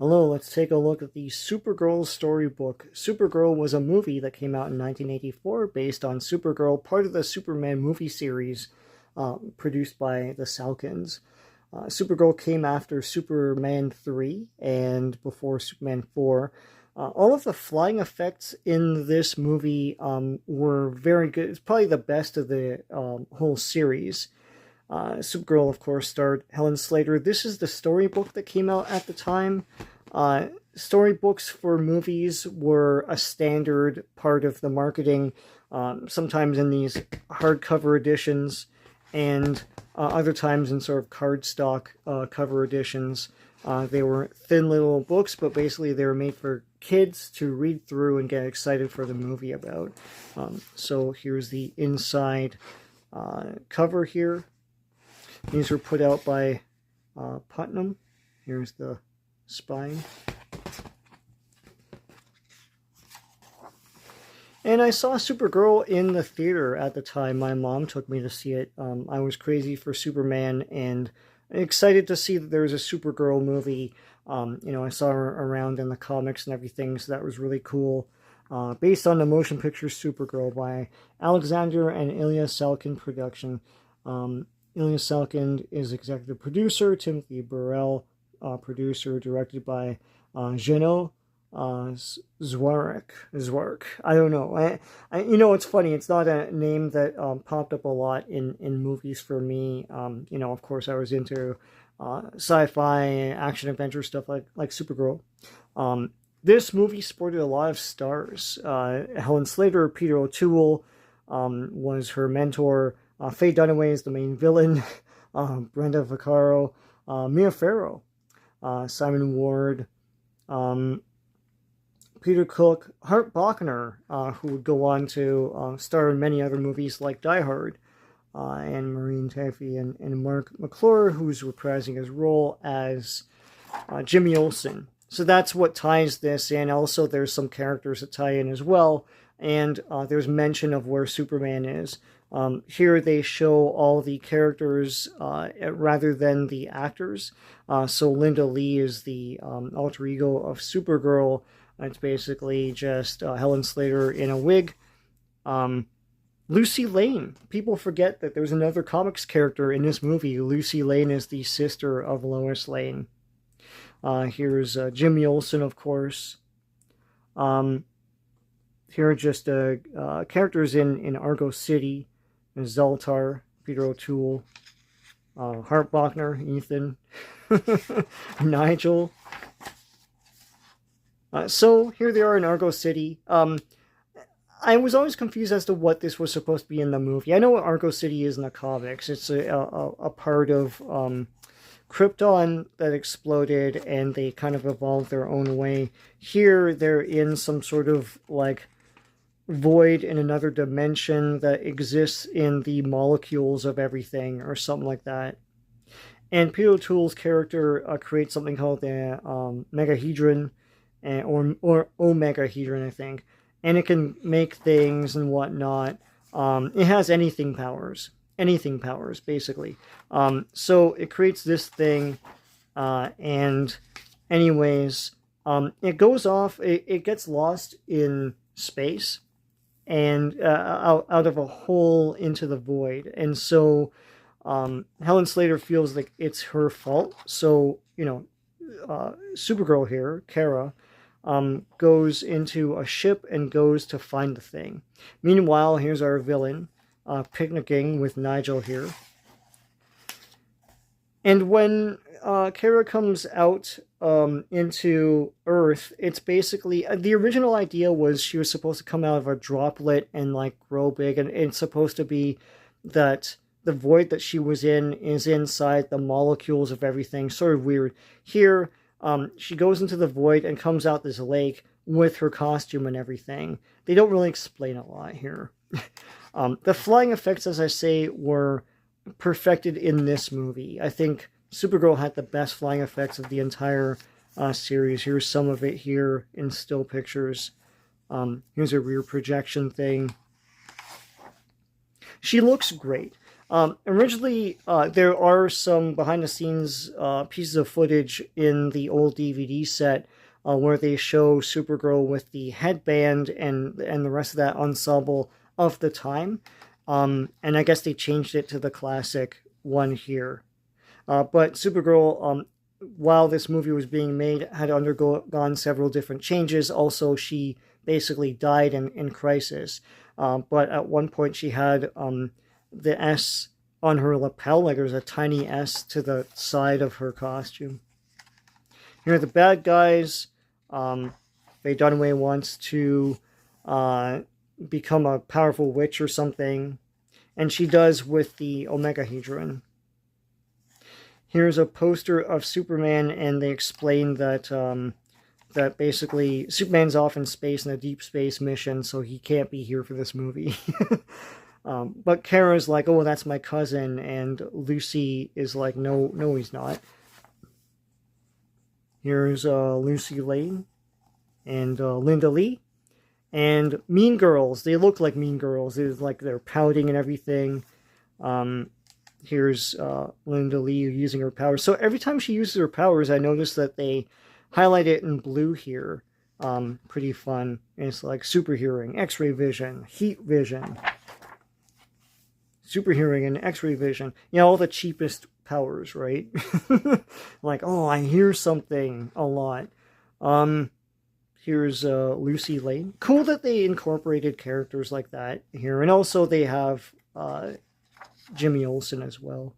Hello, let's take a look at the Supergirl storybook. Supergirl was a movie that came out in 1984 based on Supergirl, part of the Superman movie series produced by the Salkins. Supergirl came after Superman 3 and before Superman 4. All of the flying effects in this movie were very good. It's probably the best of the whole series. Supergirl, of course, starred Helen Slater. This is the storybook that came out at the time. Storybooks for movies were a standard part of the marketing, sometimes in these hardcover editions, and other times in sort of cardstock cover editions. They were thin little books, but basically they were made for kids to read through and get excited for the movie about. So here's the inside cover here. These were put out by Putnam. Here's the spine. And I saw Supergirl in the theater at the time. My mom took me to see it. I was crazy for Superman and excited to see that there was a Supergirl movie. I saw her around in the comics and everything, so that was really cool. Based on the motion picture Supergirl by Alexander and Ilya Salkind production. Ilya Salkind is executive producer, Timothy Burrell producer, directed by Zeno Zwarek. I don't know. It's funny. It's not a name that popped up a lot in movies for me. Of course, I was into sci-fi, action, adventure stuff like Supergirl. This movie sported a lot of stars. Helen Slater, Peter O'Toole was her mentor. Faye Dunaway is the main villain. Brenda Vaccaro, Mia Farrow, Simon Ward, Peter Cook, Hart Bochner, who would go on to star in many other movies like Die Hard, and Maureen Taffy, and Mark McClure, who's reprising his role as Jimmy Olsen. So that's what ties this in. Also, there's some characters that tie in as well, and there's mention of where Superman is. Here they show all the characters rather than the actors. So Linda Lee is the alter ego of Supergirl. It's basically just Helen Slater in a wig. Lucy Lane. People forget that there's another comics character in this movie. Lucy Lane is the sister of Lois Lane. Here's Jimmy Olsen, of course. Here are just characters in Argo City. Zoltar, Peter O'Toole, Hart Bochner, Ethan, Nigel. So here they are in Argo City. I was always confused as to what this was supposed to be in the movie. I know what Argo City is in the comics. It's a part of Krypton that exploded, and they kind of evolved their own way. Here they're in some sort of like void in another dimension that exists in the molecules of everything or something like that. And Peter O'Toole's character creates something called the Megahedron or Omegahedron, I think. And it can make things and whatnot. It has anything powers, basically. So it creates this thing, and anyways, it goes off, it gets lost in space, and out of a hole into the void. And so Helen Slater feels like it's her fault. So, Supergirl here, Kara, goes into a ship and goes to find the thing. Meanwhile, here's our villain, picnicking with Nigel here. And when Kara comes out into Earth, it's basically the original idea was she was supposed to come out of a droplet and like grow big, and it's supposed to be that the void that she was in is inside the molecules of everything. Sort of weird. Here, she goes into the void and comes out this lake with her costume and everything. They don't really explain a lot here. The flying effects, as I say, were perfected in this movie. I think Supergirl had the best flying effects of the entire series. Here's some of it here in still pictures. Here's a rear projection thing. She looks great. Originally, there are some behind-the-scenes pieces of footage in the old DVD set where they show Supergirl with the headband and the rest of that ensemble of the time. And I guess they changed it to the classic one here. But Supergirl, while this movie was being made, had undergone several different changes. Also, she basically died in Crisis. But at one point, she had the S on her lapel, like there's a tiny S to the side of her costume. Here are the bad guys. Faye Dunaway wants to become a powerful witch or something, and she does with the Omegahedron. Here's a poster of Superman, and they explain that that basically Superman's off in space in a deep space mission, so he can't be here for this movie. But Kara's like, oh, that's my cousin, and Lucy is like, no, he's not. Here's Lucy Lane and Linda Lee. And Mean Girls. They look like Mean Girls. It's like they're pouting and everything. Here's Linda Lee using her powers. So every time she uses her powers, I notice that they highlight it in blue here. Pretty fun. And it's like super hearing, X-ray vision, heat vision, super hearing, and X-ray vision. You know, all the cheapest powers, right? Like, oh, I hear something a lot. Here's Lucy Lane. Cool that they incorporated characters like that here. And also they have Jimmy Olsen as well.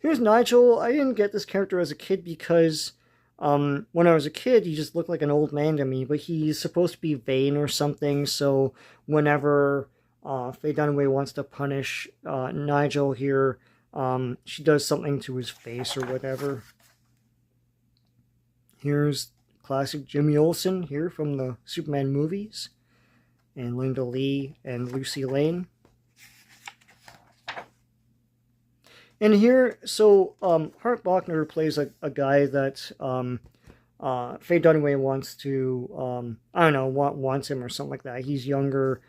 Here's Nigel. I didn't get this character as a kid because when I was a kid, he just looked like an old man to me. But he's supposed to be vain or something. So whenever Faye Dunaway wants to punish Nigel here, she does something to his face or whatever. Here's classic Jimmy Olsen here from the Superman movies. And Linda Lee and Lucy Lane. And here, so Hart Bochner plays a guy that Faye Dunaway wants to, I don't know, wants him or something like that. He's younger,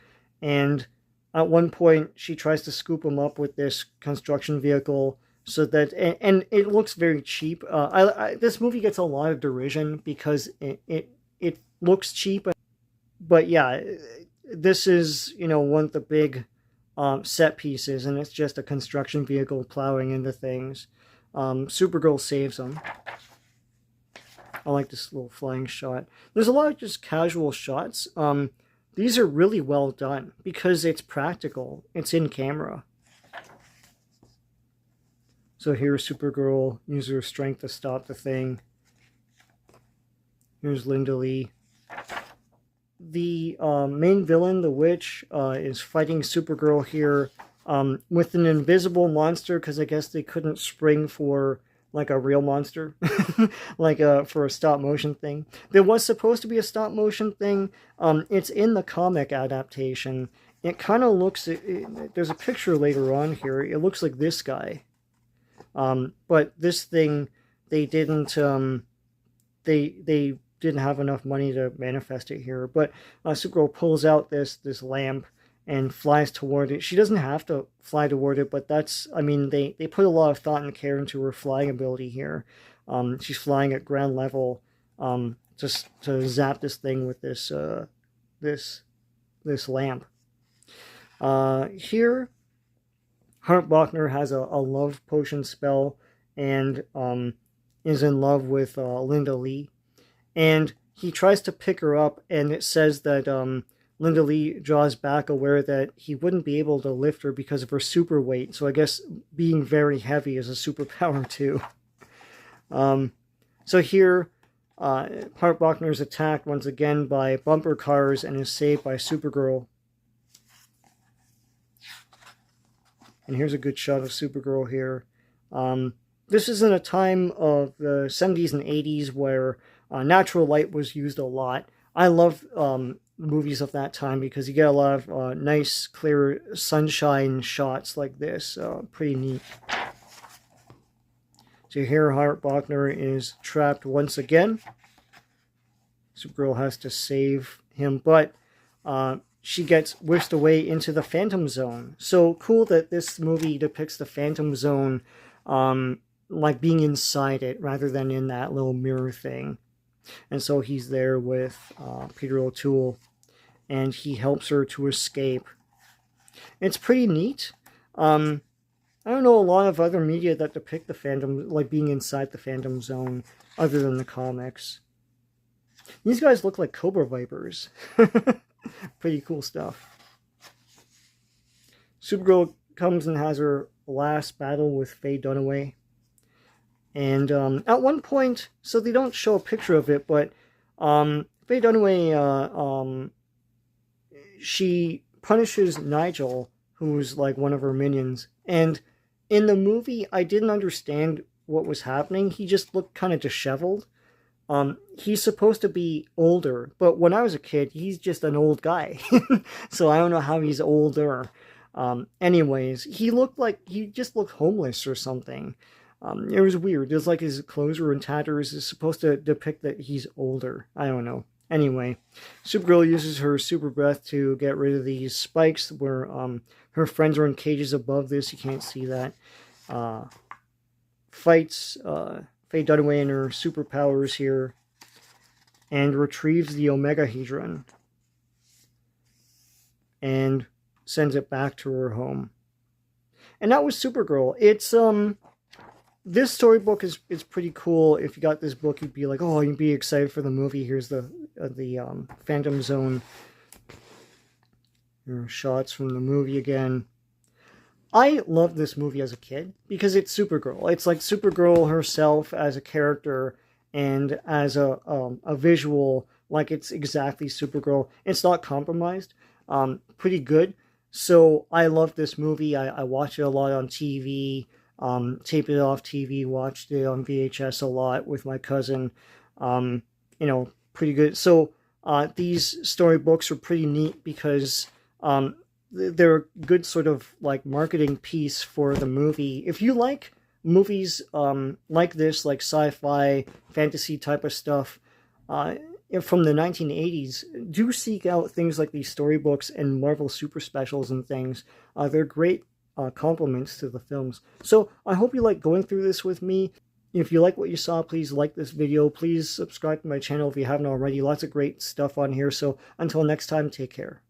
and at one point she tries to scoop him up with this construction vehicle so that, and it looks very cheap. This movie gets a lot of derision because it looks cheap, but yeah, this is, you know, one of the big set pieces, and it's just a construction vehicle plowing into things. Supergirl saves him. I like this little flying shot. There's a lot of just casual shots. These are really well done because it's practical. It's in camera. So here's Supergirl uses her strength to stop the thing. Here's Linda Lee. The main villain, the witch, is fighting Supergirl here with an invisible monster because I guess they couldn't spring for like a real monster, like for a stop motion thing. There was supposed to be a stop motion thing. It's in the comic adaptation. It kind of looks. There's a picture later on here. It looks like this guy, but this thing they didn't. They didn't have enough money to manifest it here. But Supergirl pulls out this lamp and flies toward it. She doesn't have to fly toward it, but that's, I mean, they put a lot of thought and care into her flying ability here. She's flying at ground level just to zap this thing with this this lamp. Here, Hart Bochner has a love potion spell and is in love with Linda Lee. And he tries to pick her up, and it says that Linda Lee draws back, aware that he wouldn't be able to lift her because of her super weight. So I guess being very heavy is a superpower too. So here, Hart Bochner is attacked once again by bumper cars and is saved by Supergirl. And here's a good shot of Supergirl here. This is in a time of the 70s and 80s where natural light was used a lot. I love movies of that time because you get a lot of nice, clear sunshine shots like this. Pretty neat. So here, Hart Bochner is trapped once again. Supergirl has to save him, but she gets whisked away into the Phantom Zone. So cool that this movie depicts the Phantom Zone like being inside it rather than in that little mirror thing. And so he's there with Peter O'Toole, and he helps her to escape. It's pretty neat. I don't know a lot of other media that depict the Phantom, like being inside the Phantom Zone, other than the comics. These guys look like Cobra Vipers. Pretty cool stuff. Supergirl comes and has her last battle with Faye Dunaway. And at one point, so they don't show a picture of it, but Faye Dunaway, she punishes Nigel, who's like one of her minions. And in the movie, I didn't understand what was happening. He just looked kind of disheveled. He's supposed to be older, but when I was a kid, he's just an old guy. So I don't know how he's older. Anyways, he just looked homeless or something. It was weird. It was like his clothes were in tatters. It's supposed to depict that he's older. I don't know. Anyway, Supergirl uses her super breath to get rid of these spikes where her friends are in cages above this. You can't see that. Fights Faye Dunaway and her superpowers here, and retrieves the Omegahedron and sends it back to her home. And that was Supergirl. It's this storybook is pretty cool. If you got this book, you'd be like, oh, you'd be excited for the movie. Here's the Phantom Zone. Here are shots from the movie again. I loved this movie as a kid because it's Supergirl. It's like Supergirl herself as a character and as a visual, like it's exactly Supergirl. It's not compromised. Pretty good. So I loved this movie. I watched it a lot on TV. Taped it off TV, watched it on VHS a lot with my cousin. Pretty good. So these storybooks are pretty neat because they're a good sort of like marketing piece for the movie. If you like movies like this, like sci-fi, fantasy type of stuff from the 1980s, do seek out things like these storybooks and Marvel Super Specials and things. They're great compliments to the films. So I hope you like going through this with me. If you like what you saw, please like this video. Please subscribe to my channel if you haven't already. Lots of great stuff on here. So until next time, take care.